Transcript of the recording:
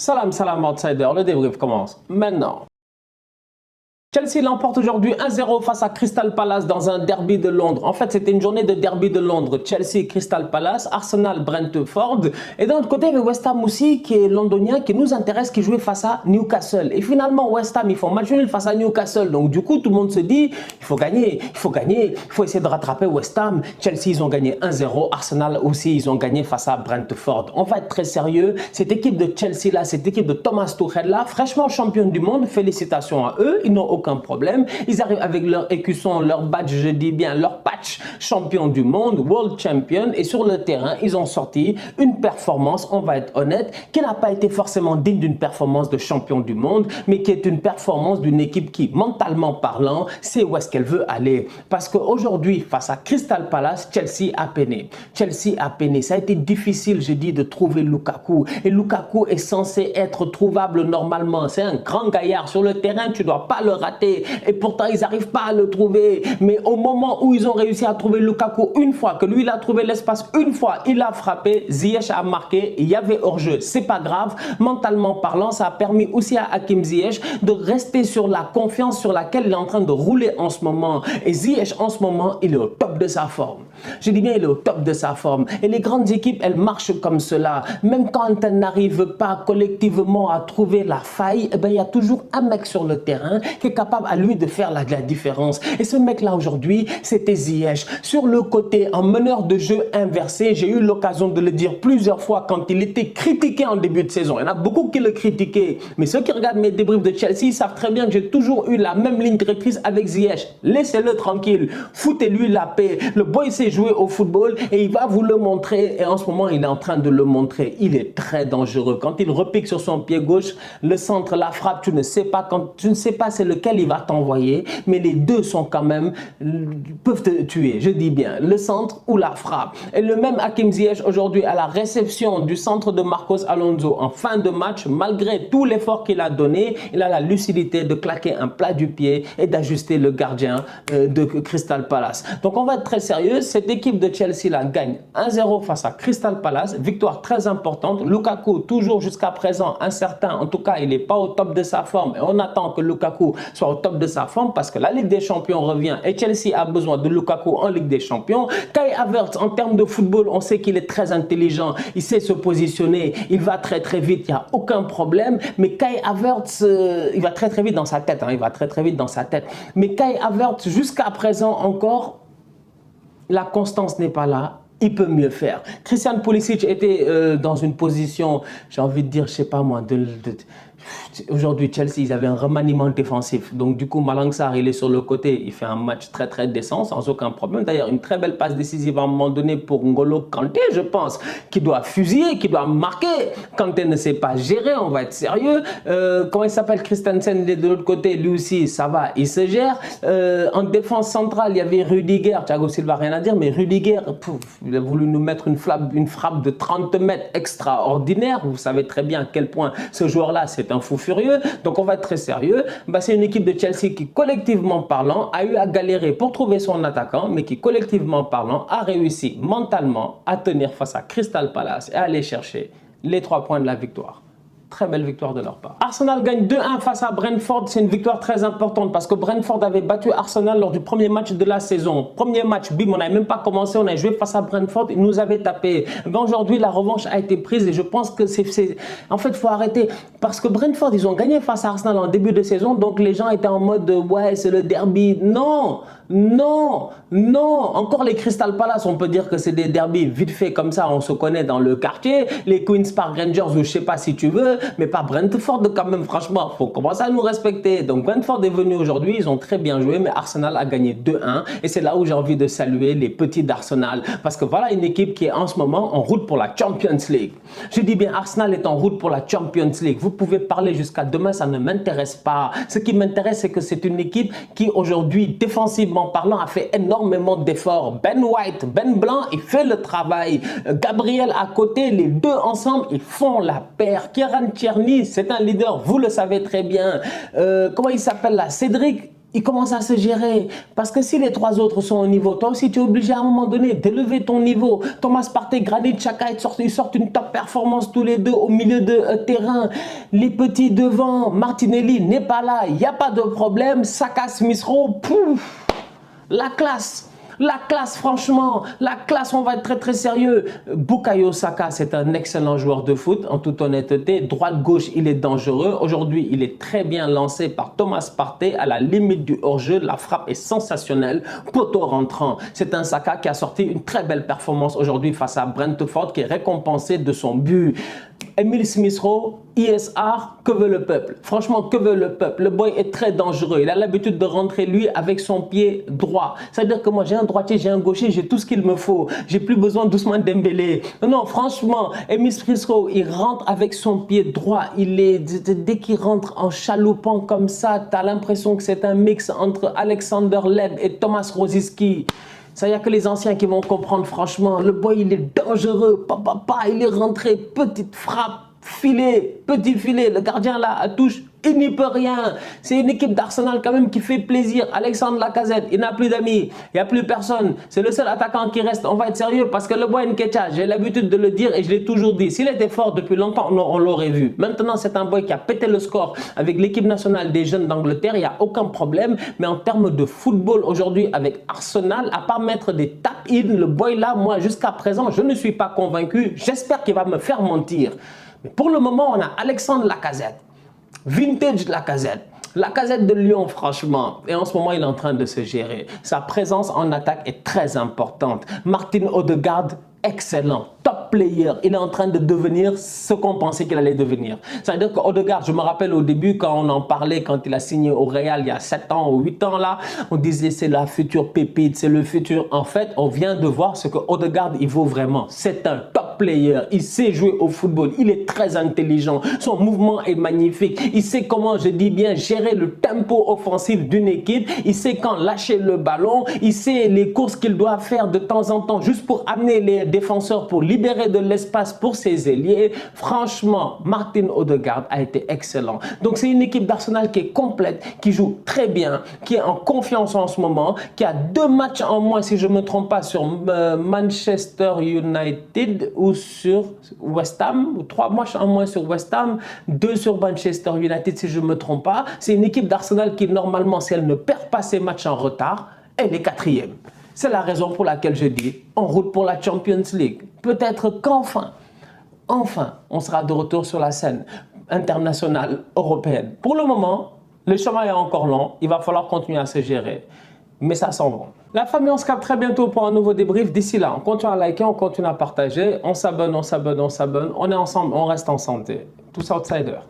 Salam, salam outsider, le débrief commence maintenant. Chelsea l'emporte aujourd'hui 1-0 face à Crystal Palace dans un derby de Londres. En fait, c'était une journée de derby de Londres. Chelsea, Crystal Palace, Arsenal, Brentford. Et d'un autre côté, il y avait West Ham aussi, qui est londonien, qui nous intéresse, qui jouait face à Newcastle. Et finalement, West Ham, ils font match nul face à Newcastle. Donc du coup, tout le monde se dit, il faut gagner, il faut gagner, il faut essayer de rattraper West Ham. Chelsea, ils ont gagné 1-0. Arsenal aussi, ils ont gagné face à Brentford. On va être très sérieux. Cette équipe de Chelsea là, cette équipe de Thomas Tuchel là, fraîchement championne du monde, félicitations à eux. Ils n'ont aucun problème. Ils arrivent avec leur écusson, leur badge, je dis bien leur patch, champion du monde, world champion. Et sur le terrain, ils ont sorti une performance, on va être honnête, qui n'a pas été forcément digne d'une performance de champion du monde, mais qui est une performance d'une équipe qui, mentalement parlant, sait où est-ce qu'elle veut aller. Parce qu'aujourd'hui, face à Crystal Palace, Chelsea a peiné. Chelsea a peiné. Ça a été difficile, je dis, de trouver Lukaku. Et Lukaku est censé être trouvable normalement. C'est un grand gaillard sur le terrain, tu ne dois pas le rater. Et pourtant, ils n'arrivent pas à le trouver. Mais au moment où ils ont réussi à trouver Lukaku une fois, que lui, il a trouvé l'espace une fois, il a frappé, Ziyech a marqué, il y avait hors-jeu. C'est pas grave. Mentalement parlant, ça a permis aussi à Hakim Ziyech de rester sur la confiance sur laquelle il est en train de rouler en ce moment. Et Ziyech, en ce moment, il est au top de sa forme. Je dis bien, il est au top de sa forme. Et les grandes équipes, elles marchent comme cela. Même quand elles n'arrivent pas collectivement à trouver la faille, eh ben, il y a toujours un mec sur le terrain qui est capable à lui de faire la différence. Et ce mec-là aujourd'hui, c'était Ziyech. Sur le côté, en meneur de jeu inversé, j'ai eu l'occasion de le dire plusieurs fois quand il était critiqué en début de saison. Il y en a beaucoup qui le critiquaient. Mais ceux qui regardent mes débriefs de Chelsea, ils savent très bien que j'ai toujours eu la même ligne directrice avec Ziyech. Laissez-le tranquille. Foutez-lui la paix. Le boy sait jouer au football et il va vous le montrer. Et en ce moment, il est en train de le montrer. Il est très dangereux. Quand il repique sur son pied gauche, le centre, la frappe, tu ne sais pas c'est lequel il va t'envoyer, mais les deux sont quand même, peuvent te tuer, je dis bien, le centre ou la frappe. Et le même Hakim Ziyech aujourd'hui à la réception du centre de Marcos Alonso en fin de match, malgré tout l'effort qu'il a donné, il a la lucidité de claquer un plat du pied et d'ajuster le gardien de Crystal Palace. Donc on va être très sérieux, cette équipe de Chelsea là gagne 1-0 face à Crystal Palace, victoire très importante. Lukaku toujours jusqu'à présent incertain, en tout cas il n'est pas au top de sa forme et on attend que Lukaku soit au top de sa forme parce que la Ligue des Champions revient et Chelsea a besoin de Lukaku en Ligue des Champions. Kai Havertz, en termes de football, on sait qu'il est très intelligent, il sait se positionner, il va très très vite, il n'y a aucun problème. Mais Kai Havertz, il va très très vite dans sa tête, hein, il va très très vite dans sa tête. Mais Kai Havertz, jusqu'à présent encore, la constance n'est pas là. Il peut mieux faire. Christian Pulisic était dans une position, j'ai envie de dire, je sais pas moi, aujourd'hui, Chelsea, ils avaient un remaniement défensif. Donc, du coup, Malang Sarr, il est sur le côté. Il fait un match très, très décent, sans aucun problème. D'ailleurs, une très belle passe décisive à un moment donné pour N'Golo Kanté, je pense, qui doit fusiller, qui doit marquer. Kanté ne sait pas gérer, on va être sérieux. Comment il s'appelle? Christensen, il est de l'autre côté. Lui aussi, ça va, il se gère. En défense centrale, il y avait Rudiger. Thiago Silva, rien à dire, mais Rudiger, il a voulu nous mettre une frappe de 30 mètres extraordinaire. Vous savez très bien à quel point ce joueur-là, c'est un fou furieux. Donc on va être très sérieux. Bah, c'est une équipe de Chelsea qui, collectivement parlant, a eu à galérer pour trouver son attaquant, mais qui, collectivement parlant, a réussi mentalement à tenir face à Crystal Palace et à aller chercher les 3 points de la victoire. Très belle victoire de leur part. Arsenal gagne 2-1 face à Brentford. C'est une victoire très importante parce que Brentford avait battu Arsenal lors du premier match de la saison. Premier match, bim, on n'avait même pas commencé, on a joué face à Brentford, ils nous avaient tapé. Ben aujourd'hui, la revanche a été prise et je pense que en fait, il faut arrêter parce que Brentford, ils ont gagné face à Arsenal en début de saison, donc les gens étaient en mode ouais, c'est le derby. Non, non, non. Encore les Crystal Palace, on peut dire que c'est des derbys vite fait comme ça, on se connaît dans le quartier. Les Queen's Park Rangers, ou je sais pas si tu veux, mais pas Brentford quand même, franchement, faut commencer à nous respecter. Donc Brentford est venu aujourd'hui, ils ont très bien joué, mais Arsenal a gagné 2-1 et c'est là où j'ai envie de saluer les petits d'Arsenal parce que voilà une équipe qui est en ce moment en route pour la Champions League. Je dis bien Arsenal est en route pour la Champions League. Vous pouvez parler jusqu'à demain, ça ne m'intéresse pas. Ce qui m'intéresse, c'est que c'est une équipe qui aujourd'hui, défensivement parlant, a fait énormément d'efforts. Ben White, Ben Blanc, il fait le travail. Gabriel à côté, les deux ensemble, ils font la paire. Kieran Tierney, c'est un leader, vous le savez très bien. Comment il s'appelle là? Cédric Il commence à se gérer. Parce que si les trois autres sont au niveau, toi aussi, tu es obligé à un moment donné d'élever ton niveau. Thomas Partey, Granit Xhaka, ils sortent une top performance tous les deux au milieu de terrain. Les petits devant, Martinelli n'est pas là. Il n'y a pas de problème. Saka, Smith Rowe, pouf, la classe. La classe, franchement, la classe, on va être très très sérieux. Bukayo Saka, c'est un excellent joueur de foot, en toute honnêteté. Droite-gauche, il est dangereux. Aujourd'hui, il est très bien lancé par Thomas Partey à la limite du hors-jeu. La frappe est sensationnelle. Poteau rentrant. C'est un Saka qui a sorti une très belle performance aujourd'hui face à Brentford, qui est récompensé de son but. Emile Smith Rowe, ISR, que veut le peuple? Franchement, que veut le peuple? Le boy est très dangereux. Il a l'habitude de rentrer, lui, avec son pied droit. C'est-à-dire que moi, j'ai un droitier, j'ai un gaucher, j'ai tout ce qu'il me faut. J'ai plus besoin d'Ousmane Dembélé. Non, franchement, Emile Smith Rowe, il rentre avec son pied droit. Dès qu'il rentre en chaloupant comme ça, tu as l'impression que c'est un mix entre Alexander Led et Thomas Rosicky. Ça, il n'y a que les anciens qui vont comprendre, franchement. Le boy, il est dangereux. Il est rentré, petite frappe, filet, petit filet. Le gardien, là, à touche, il n'y peut rien. C'est une équipe d'Arsenal, quand même, qui fait plaisir. Alexandre Lacazette, il n'a plus d'amis. Il n'y a plus personne. C'est le seul attaquant qui reste. On va être sérieux parce que le boy Nketiah, j'ai l'habitude de le dire et je l'ai toujours dit. S'il était fort depuis longtemps, on l'aurait vu. Maintenant, c'est un boy qui a pété le score avec l'équipe nationale des jeunes d'Angleterre. Il n'y a aucun problème. Mais en termes de football, aujourd'hui, avec Arsenal, à part mettre des tap-in, le boy là, moi, jusqu'à présent, je ne suis pas convaincu. J'espère qu'il va me faire mentir. Mais pour le moment, on a Alexandre Lacazette. Vintage Lacazette. Lacazette de Lyon, franchement. Et en ce moment, il est en train de se gérer. Sa présence en attaque est très importante. Martin Odegaard, excellent. Top player. Il est en train de devenir ce qu'on pensait qu'il allait devenir. C'est-à-dire qu'Odegaard, je me rappelle au début, quand on en parlait, quand il a signé au Real il y a 7 ans ou 8 ans là, on disait c'est la future pépite, c'est le futur. En fait, on vient de voir ce que Odegaard, il vaut vraiment. C'est un top player. Il sait jouer au football. Il est très intelligent. Son mouvement est magnifique. Il sait comment, je dis bien, gérer le tempo offensif d'une équipe. Il sait quand lâcher le ballon. Il sait les courses qu'il doit faire de temps en temps juste pour amener les défenseurs, pour libérer de l'espace pour ses ailiers. Franchement, Martin Odegaard a été excellent. Donc, c'est une équipe d'Arsenal qui est complète, qui joue très bien, qui est en confiance en ce moment, qui a 2 matchs en moins, si je ne me trompe pas, sur Manchester United ou sur West Ham, ou 3 matchs en moins sur West Ham, 2 sur Manchester United, si je ne me trompe pas. C'est une équipe d'Arsenal qui, normalement, si elle ne perd pas ses matchs en retard, elle est 4e. C'est la raison pour laquelle je dis, en route pour la Champions League. Peut-être qu'enfin, on sera de retour sur la scène internationale européenne. Pour le moment, le chemin est encore long. Il va falloir continuer à se gérer. Mais ça sent bon. La famille, on se capte très bientôt pour un nouveau débrief. D'ici là, on continue à liker, on continue à partager. On s'abonne. On est ensemble, on reste en santé. Tous outsiders.